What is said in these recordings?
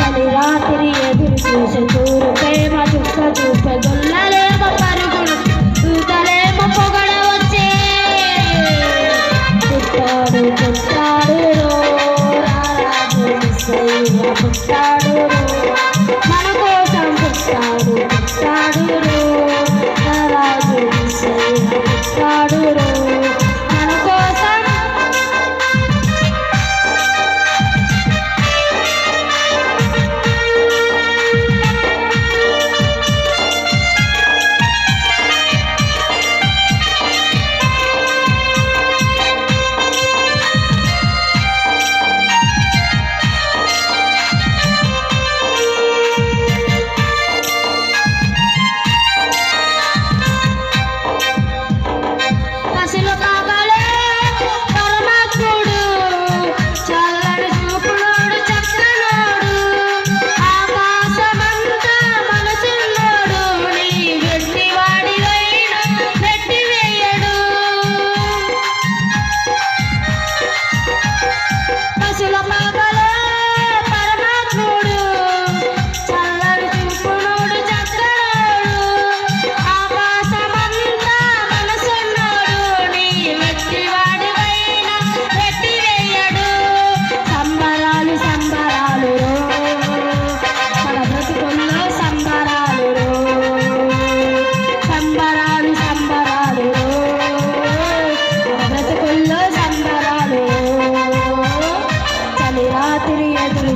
చలి రాత్రి ఎదురు చూసే తూరు ప్రేమ చుక్క చూపే గొల్లలేమో పరుగులు దూతలేమో పొగడ వచ్చే పుట్టాడు పుట్టాడు రారాజు యేసయ్య పుట్టాడు మన కోసం పుట్టాడు పుట్టాడు రారాజు యేసయ్య పుట్టాడు మన కోసం.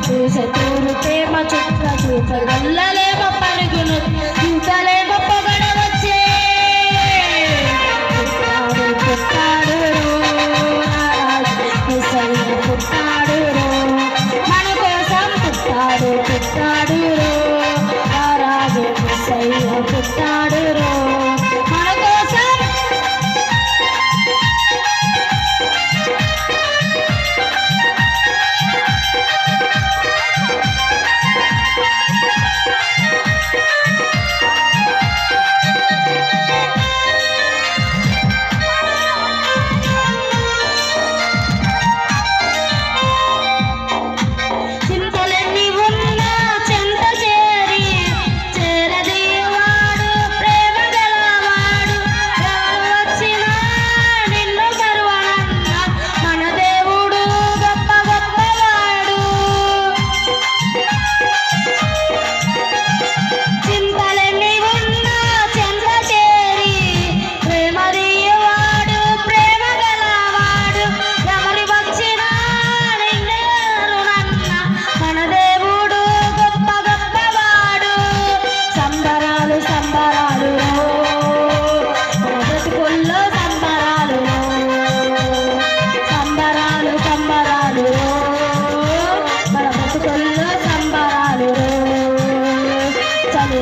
చూసే తూరు ప్రేమ చుక్క చూపే గొల్లలేమో పరుగును దూతలేమో పొగడ వచ్చే పుట్టాడు పుట్టాడు యేసయ్య పుట్టాడు మన కోసం పుట్టాడు పుట్టాడు రారాజు యేసయ్య పుట్టాడు మన కోసం.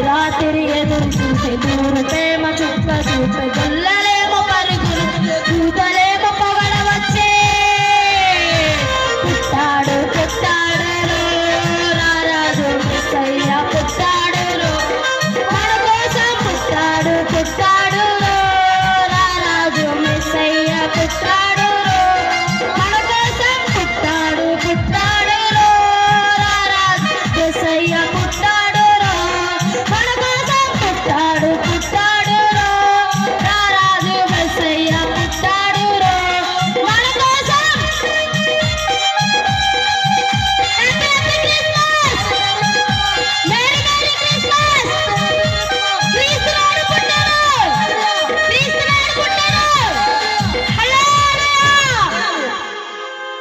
రాత్రి ఎదురు చూసే తూరు ప్రేమ చుక్క చూపే